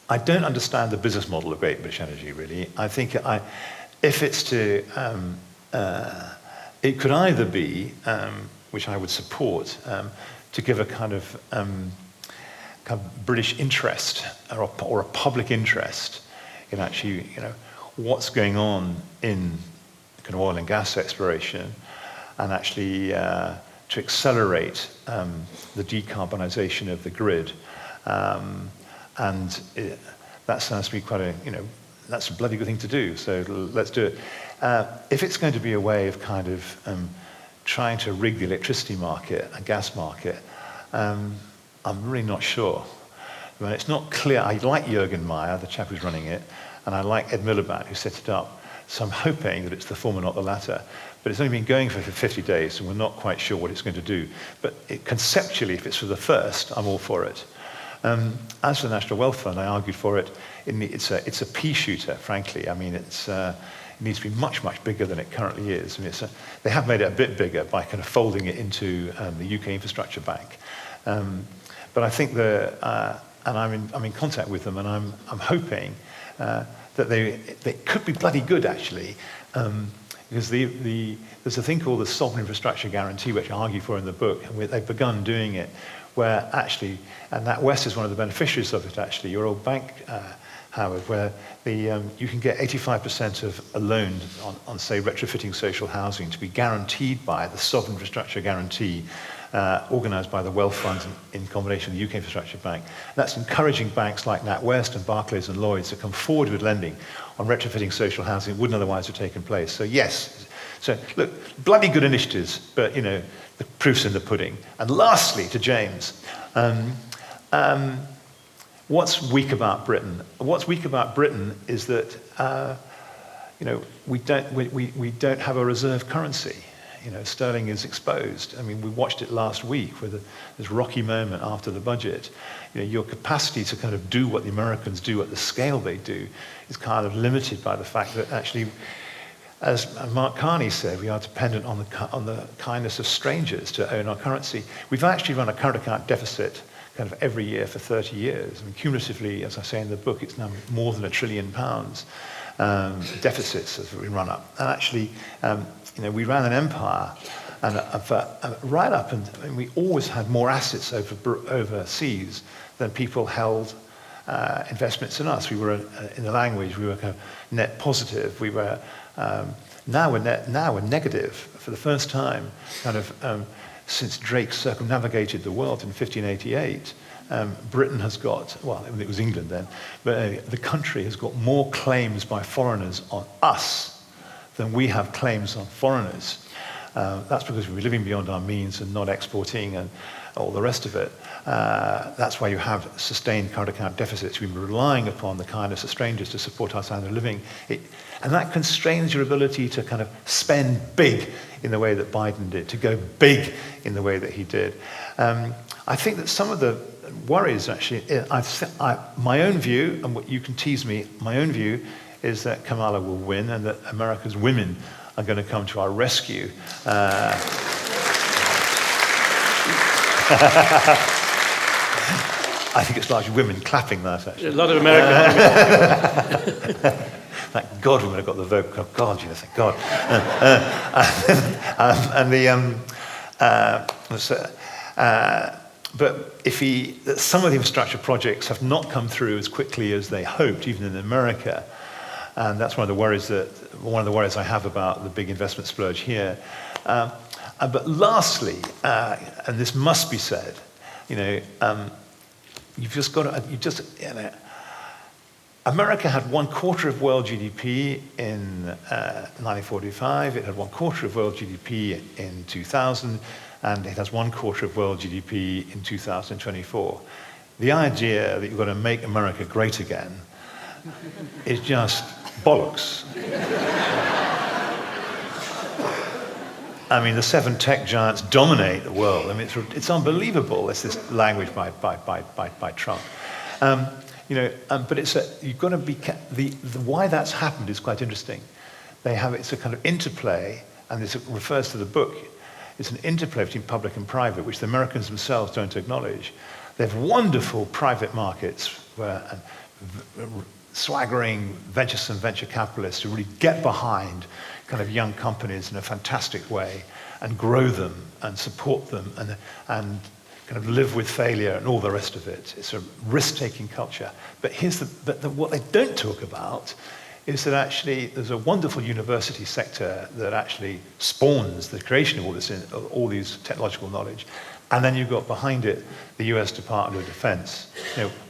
I don't understand the business model of Great British Energy, really. I think if it's to, it could either be, which I would support, to give a kind of British interest or a public interest in actually, what's going on in kind of oil and gas exploration, and actually to accelerate the decarbonisation of the grid. That sounds to be quite that's a bloody good thing to do, so let's do it. If it's going to be a way of kind of trying to rig the electricity market and gas market, I'm really not sure. I mean, it's not clear. I like Jürgen Meyer, the chap who's running it, and I like Ed Miliband, who set it up. So I'm hoping that it's the former, not the latter. But it's only been going for 50 days, and we're not quite sure what it's going to do. But conceptually, if it's for the first, I'm all for it. As for the National Wealth Fund, I argued for it. It's a pea shooter, frankly. I mean, it needs to be much, much bigger than it currently is. I mean, they have made it a bit bigger by kind of folding it into the UK Infrastructure Bank. But I think and I'm in contact with them, and I'm hoping that they could be bloody good, actually, because there's a thing called the Sovereign Infrastructure Guarantee, which I argue for in the book, and they've begun doing it, where actually, and NatWest is one of the beneficiaries of it, actually, your old bank, Howard, where you can get 85% of a loan on, say, retrofitting social housing to be guaranteed by the Sovereign Infrastructure Guarantee, organised by the Wealth Funds in combination with the UK Infrastructure Bank. That's encouraging banks like NatWest and Barclays and Lloyds to come forward with lending on retrofitting social housing that wouldn't otherwise have taken place. So yes, so look, bloody good initiatives, but the proof's in the pudding. And lastly, to James, what's weak about Britain? What's weak about Britain is that we don't have a reserve currency. Sterling is exposed. I mean, we watched it last week with this rocky moment after the budget. Your capacity to kind of do what the Americans do at the scale they do is kind of limited by the fact that actually, as Mark Carney said, we are dependent on the kindness of strangers to own our currency. We've actually run a current account deficit kind of every year for 30 years. I mean, cumulatively, as I say in the book, it's now more than £1 trillion deficits as we run up. And actually, we ran an empire, and right up, and we always had more assets overseas than people held investments in us. We were, in the language, we were kind of net positive. We were now we're negative for the first time, kind of since Drake circumnavigated the world in 1588. Britain has got, well, it was England then, but the country has got more claims by foreigners on us than we have claims on foreigners. That's because we're living beyond our means and not exporting and all the rest of it. That's why you have sustained current account deficits. We've been relying upon the kindness of strangers to support our standard of living. And that constrains your ability to kind of spend big in the way that Biden did, to go big in the way that he did. I think that some of the worries, actually, my own view, and what you can tease me, my own view is that Kamala will win and that America's women are going to come to our rescue. I think it's largely women clapping that, actually. A lot of American. Thank God we would have got the vote. Oh, God, thank God. But some of the infrastructure projects have not come through as quickly as they hoped, even in America. And that's one of the worries I have about the big investment splurge here. But lastly, and this must be said, you've just got to, America had 1/4 of world GDP in 1945. It had 1/4 of world GDP in 2000, and it has 1/4 of world GDP in 2024. The idea that you've got to make America great again is just bollocks. I mean, the 7 tech giants dominate the world. I mean, it's unbelievable. It's this language by Trump. But you've got to be. Why that's happened is quite interesting. It's a kind of interplay, and this refers to the book. It's an interplay between public and private, which the Americans themselves don't acknowledge. They have wonderful private markets where swaggering venturesome venture capitalists who really get behind kind of young companies in a fantastic way and grow them and support them and kind of live with failure and all the rest of it. It's a risk-taking culture. But what they don't talk about is that actually there's a wonderful university sector that actually spawns the creation of all these technological knowledge. And then you've got behind it the US Department of Defense.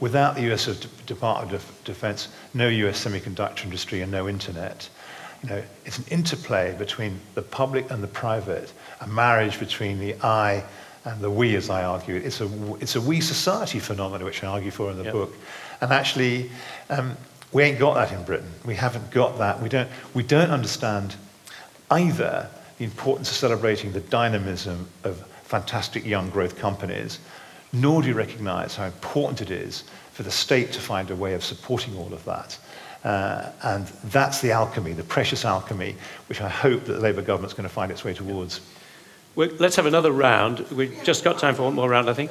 Without the US Department of Defense, no US semiconductor industry and no internet. It's an interplay between the public and the private, a marriage between the eye And the we, as I argue, it's a we society phenomenon, which I argue for in the book. And actually, we ain't got that in Britain. We haven't got that. We don't understand either the importance of celebrating the dynamism of fantastic young growth companies, nor do you recognize how important it is for the state to find a way of supporting all of that. And that's the alchemy, the precious alchemy, which I hope that the Labour government's going to find its way towards. Well, let's have another round. We've just got time for one more round, I think.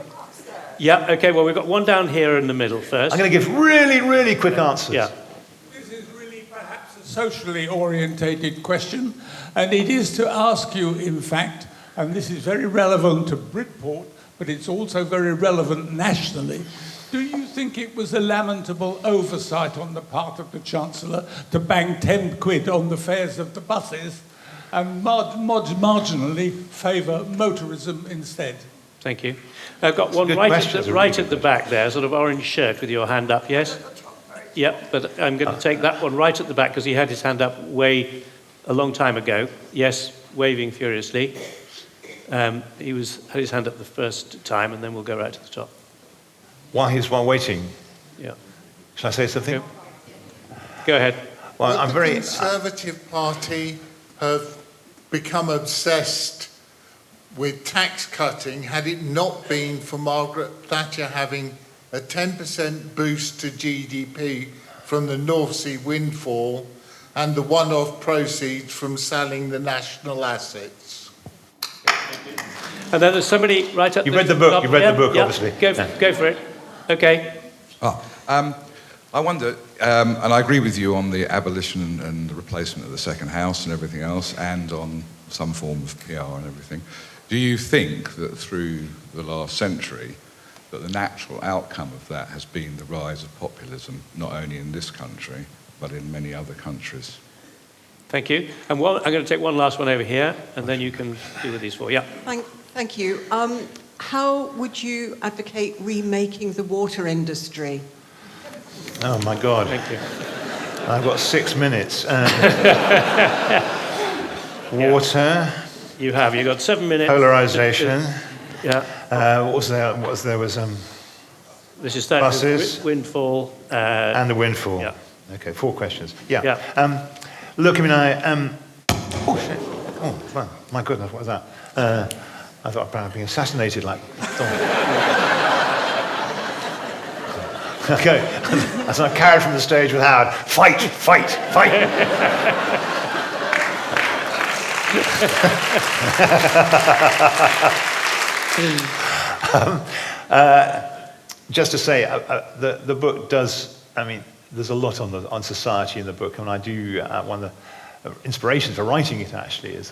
Yeah, okay, well, we've got one down here in the middle first. I'm going to give really, really quick answers. Yeah. This is really perhaps a socially orientated question, and it is to ask you, in fact, and this is very relevant to Bridport, but it's also very relevant nationally. Do you think it was a lamentable oversight on the part of the Chancellor to bang 10 quid on the fares of the buses and marginally favour motorism instead? Thank you. I've got one right at the back there, sort of orange shirt with your hand up, yes? Yeah, but I'm going to take that one right at the back because he had his hand up a long time ago. Yes, waving furiously. He had his hand up the first time, and then we'll go right to the top. While waiting, Yeah. shall I say something? Go ahead. Well, I'm the very... Conservative Party have become obsessed with tax cutting had it not been for Margaret Thatcher having a 10% boost to GDP from the North Sea windfall and the one-off proceeds from selling the national assets. And then there's somebody right up You the read the book, top. you read the book, obviously. Go for it. Okay. I wonder, and I agree with you on the abolition and the replacement of the second house and everything else, and on some form of PR and everything. Do you think that through the last century, that the natural outcome of that has been the rise of populism, not only in this country, but in many other countries? Thank you. And I'm going to take one last one over here, and then you can do with these four. Yeah. Thank you. How would you advocate remaking the water industry? Oh, my God. Thank you. I've got 6 minutes. Water. You have. You've got 7 minutes. Polarisation. Yeah. What was there? This is starting buses. with windfall. And the windfall. Yeah. Okay, 4 questions. Yeah. Yeah. Look, I mean, oh, shit. Oh, well, my goodness, what was that? I thought I'd been assassinated, like... Okay, as I carried from the stage with Howard, fight, fight, fight. Just to say, the book does, I mean, there's a lot on society in the book, and I do, one of the inspirations for writing it actually is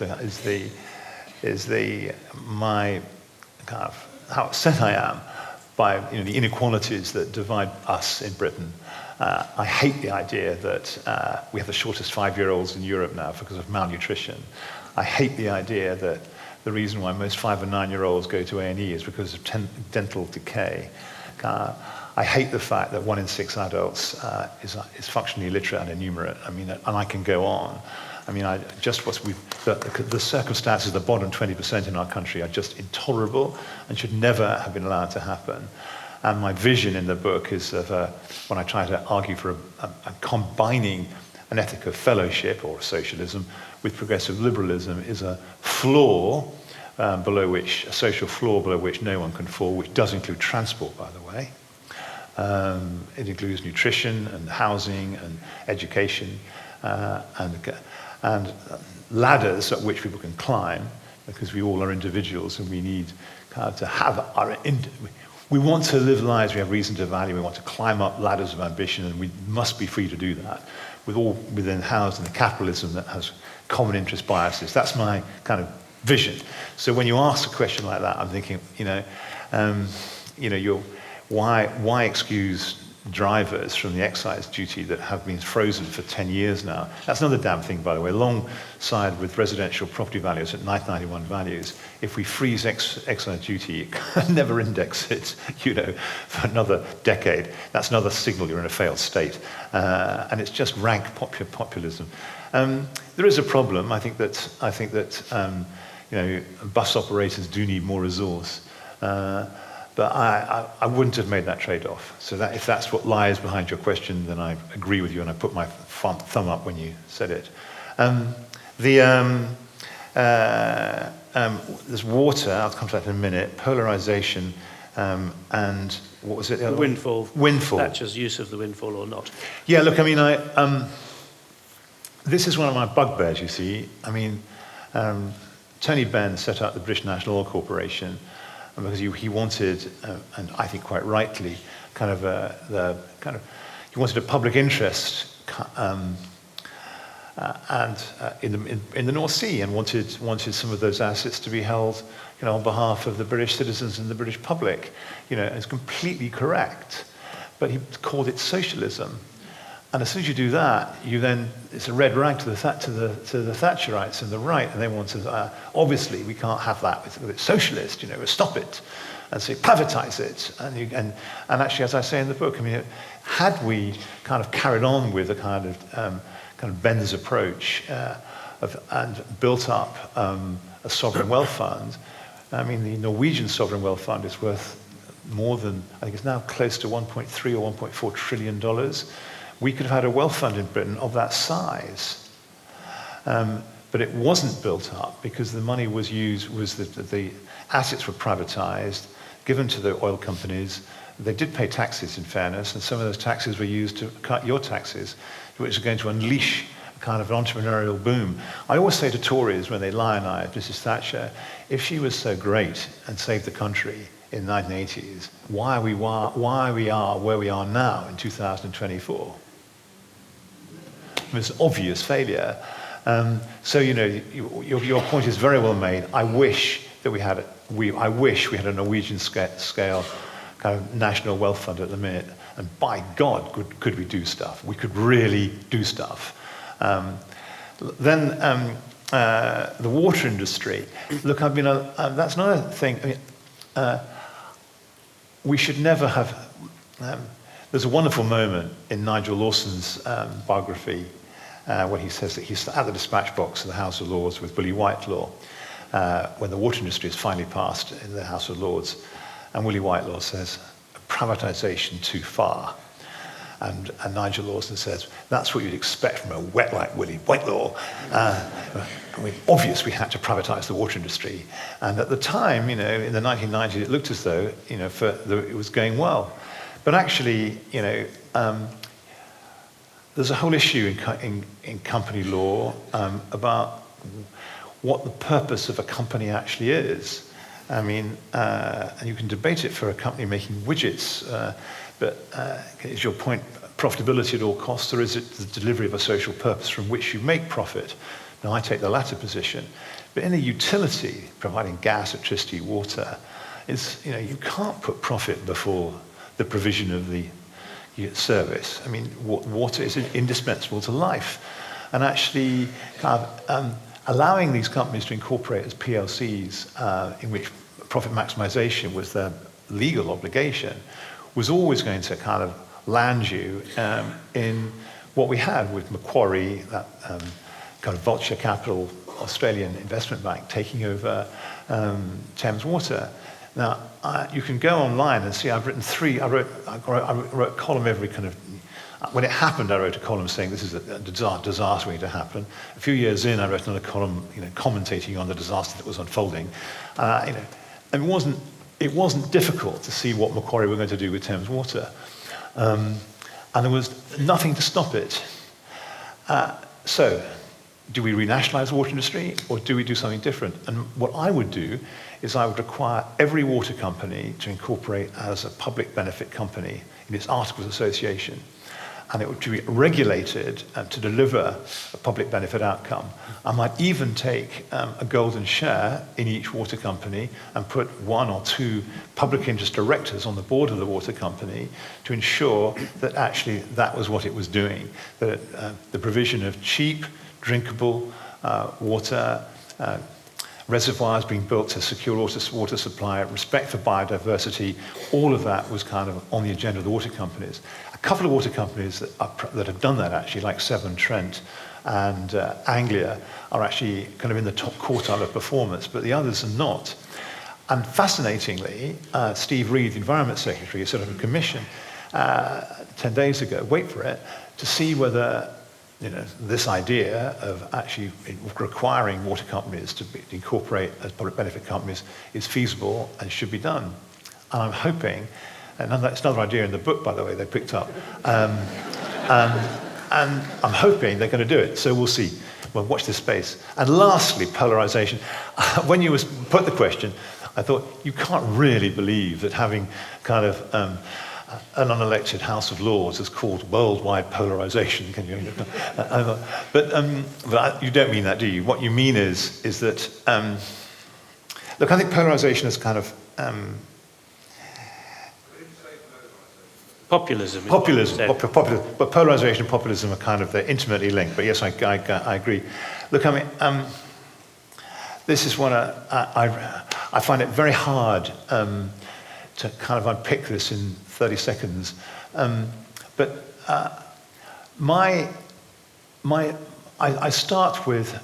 my kind of, how upset I am by the inequalities that divide us in Britain. I hate the idea that we have the shortest 5-year-olds in Europe now because of malnutrition. I hate the idea that the reason why most 5 and 9-year-olds go to A&E is because of dental decay. I hate the fact that 1 in 6 adults is functionally illiterate and enumerate. I mean, and I can go on. I mean, the circumstances of the bottom 20% in our country are just intolerable and should never have been allowed to happen. And my vision in the book is of, when I try to argue for combining an ethic of fellowship or socialism with progressive liberalism is a flaw below which, a social flaw below which no one can fall, which does include transport, by the way. It includes nutrition and housing and education and ladders at which people can climb, because we all are individuals and we need to have our... We want to live lives we have reason to value. We want to climb up ladders of ambition, and we must be free to do that, within housed in a capitalism that has common interest biases. That's my kind of vision. So when you ask a question like that, I'm thinking, why excuse drivers from the excise duty that have been frozen for 10 years now? That's another damn thing, by the way. Alongside with residential property values at 1991 values, if we freeze excise duty, it can never index it, for another decade. That's another signal you're in a failed state. And it's just rank populism. There is a problem. I think that bus operators do need more resource. But I wouldn't have made that trade-off. So that, if that's what lies behind your question, then I agree with you, and I put my thumb up when you said it. There's water, I'll come to that in a minute, polarization, and what was it? The windfall. Windfall. Thatcher's use of the windfall or not. Yeah, look, I mean, this is one of my bugbears, you see. I mean, Tony Benn set up the British National Oil Corporation because he wanted, and I think quite rightly, he wanted a public interest in the North Sea, and wanted some of those assets to be held, on behalf of the British citizens and the British public. It's completely correct, but he called it socialism. And as soon as you do that, it's a red rag to the Thatcherites and the right, and they want to, obviously we can't have that with it's socialist, stop it, and so privatize it. And actually, as I say in the book, I mean, had we kind of carried on with a kind of Ben's approach and built up a sovereign wealth fund, I mean, the Norwegian sovereign wealth fund is worth more than, I think it's now close to 1.3 or 1.4 trillion dollars. We could have had a wealth fund in Britain of that size. But it wasn't built up because the money was used, the assets were privatized, given to the oil companies. They did pay taxes, in fairness, and some of those taxes were used to cut your taxes, which is going to unleash a kind of entrepreneurial boom. I always say to Tories when they lionize Mrs. Thatcher, if she was so great and saved the country in the 1980s, why we are where we are now in 2024? It's obvious failure. So your point is very well made. I wish we had a Norwegian scale kind of national wealth fund at the minute, and by God, could we do stuff? We could really do stuff. Then the water industry. Look, I mean, that's another thing. I mean, we should never have. There's a wonderful moment in Nigel Lawson's biography when he says that he's at the dispatch box of the House of Lords with Willie Whitelaw when the water industry is finally passed in the House of Lords. And Willie Whitelaw says, privatisation too far. And Nigel Lawson says, that's what you'd expect from a wet like Willie Whitelaw. I mean, obvious we had to privatise the water industry. And at the time, in the 1990s, it looked as though, it was going well. But actually, there's a whole issue in company law about what the purpose of a company actually is. I mean, and you can debate it for a company making widgets, but is your point profitability at all costs, or is it the delivery of a social purpose from which you make profit? Now, I take the latter position. But in a utility, providing gas, electricity, water, you can't put profit before the provision of the service. I mean, water is indispensable to life. And actually, kind of allowing these companies to incorporate as PLCs in which profit maximization was their legal obligation was always going to kind of land you in what we had with Macquarie, that kind of vulture capital Australian investment bank taking over Thames Water. Now, you can go online and see I've written I wrote a column every kind of, when it happened, I wrote a column saying this is a disaster waiting to happen. A few years in, I wrote another column, commentating on the disaster that was unfolding. And it wasn't difficult to see what Macquarie were going to do with Thames Water. And there was nothing to stop it. So, do we renationalise the water industry, or do we do something different? And what I would do is I would require every water company to incorporate as a public benefit company in its articles of association. And it would be regulated to deliver a public benefit outcome. I might even take a golden share in each water company and put one or two public interest directors on the board of the water company to ensure that actually that was what it was doing, that the provision of cheap, drinkable water, reservoirs being built to secure water supply, respect for biodiversity, all of that was kind of on the agenda of the water companies. A couple of water companies that have done that actually, like Severn Trent, and Anglia are actually kind of in the top quartile of performance, but the others are not. And fascinatingly, Steve Reed, the Environment Secretary, set up a commission 10 days ago, wait for it, to see whether this idea of actually requiring water companies to incorporate as public benefit companies is feasible and should be done. And I'm hoping, and it's another idea in the book, by the way, they picked up, and I'm hoping they're going to do it, so we'll see. Well, watch this space. And lastly, polarization. When you put the question, I thought, you can't really believe that having kind of an unelected House of Lords is called worldwide polarization, can you? But you don't mean that, do you? What you mean is that, look, I think polarization is kind of... populism. But polarization and populism are kind of, they're intimately linked. But yes, I agree. Look, I mean, this is one I find it very hard to kind of unpick this in 30 seconds. But I start with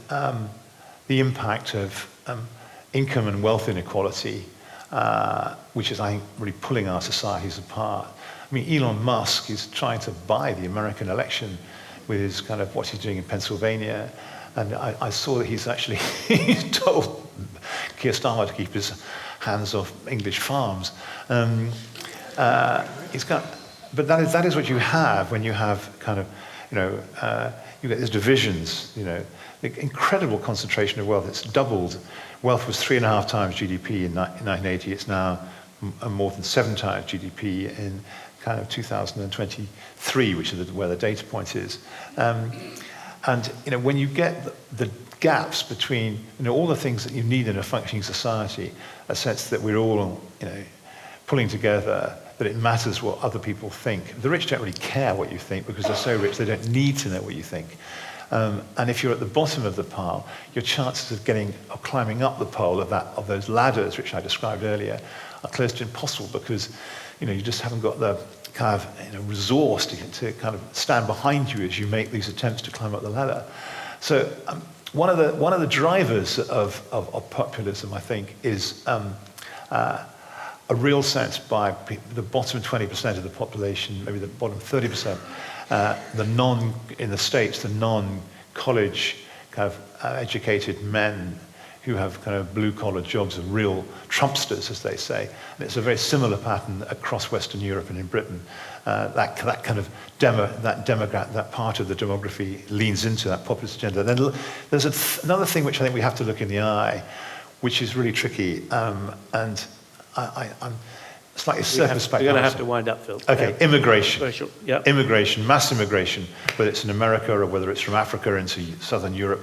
the impact of income and wealth inequality, which is, I think, really pulling our societies apart. I mean, Elon Musk is trying to buy the American election with his kind of what he's doing in Pennsylvania. And I saw that he's actually he's told Keir Starmer to keep his hands off English farms. But that is what you have when you have kind of, you get these divisions, the incredible concentration of wealth. It's doubled. Wealth was 3.5 times GDP in 1980. It's now more than 7 times GDP in kind of 2023, which is where the data point is. And when you get the gaps between all the things that you need in a functioning society, a sense that we're all pulling together, that it matters what other people think. The rich don't really care what you think because they're so rich they don't need to know what you think. And if you're at the bottom of the pile, your chances of climbing up the pole of those ladders, which I described earlier, are close to impossible because you just haven't got the kind of resource to kind of stand behind you as you make these attempts to climb up the ladder. So one of the drivers of populism, I think, is a real sense by the bottom 20% of the population, maybe the bottom 30%, in the States, the non-college kind of educated men who have kind of blue-collar jobs are real Trumpsters, as they say. And it's a very similar pattern across Western Europe and in Britain. That kind of that part of the demography leans into that populist agenda. Then there's another thing which I think we have to look in the eye, which is really tricky. And I'm slightly circumspect. You're going to have to wind up, Phil. Okay, immigration. Very short. Yeah. Immigration, mass immigration, whether it's in America or whether it's from Africa into southern Europe.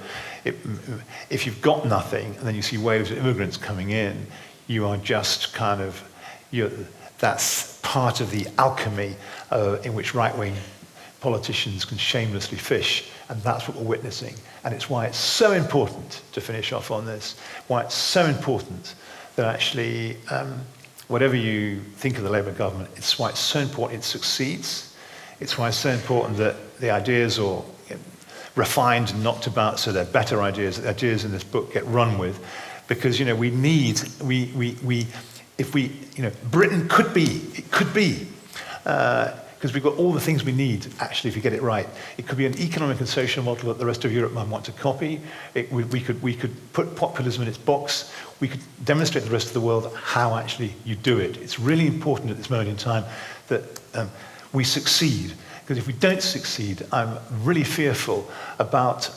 If you've got nothing and then you see waves of immigrants coming in, you are just kind of, that's part of the alchemy in which right-wing politicians can shamelessly fish, and that's what we're witnessing. And it's why it's so important, to finish off on this, why it's so important that actually, whatever you think of the Labour government, it's why it's so important it succeeds. It's why it's so important that the ideas are refined and knocked about so they're better ideas. The ideas in this book get run with, because Britain could be, because we've got all the things we need, actually, if you get it right. It could be an economic and social model that the rest of Europe might want to copy. We could put populism in its box. We could demonstrate to the rest of the world how actually you do it. It's really important at this moment in time that we succeed, because if we don't succeed, I'm really fearful about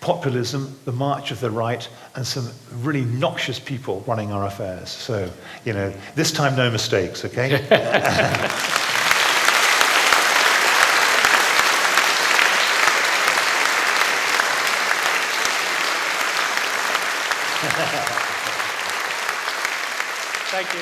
populism, the march of the right, and some really noxious people running our affairs. So, this time no mistakes, okay? Thank you.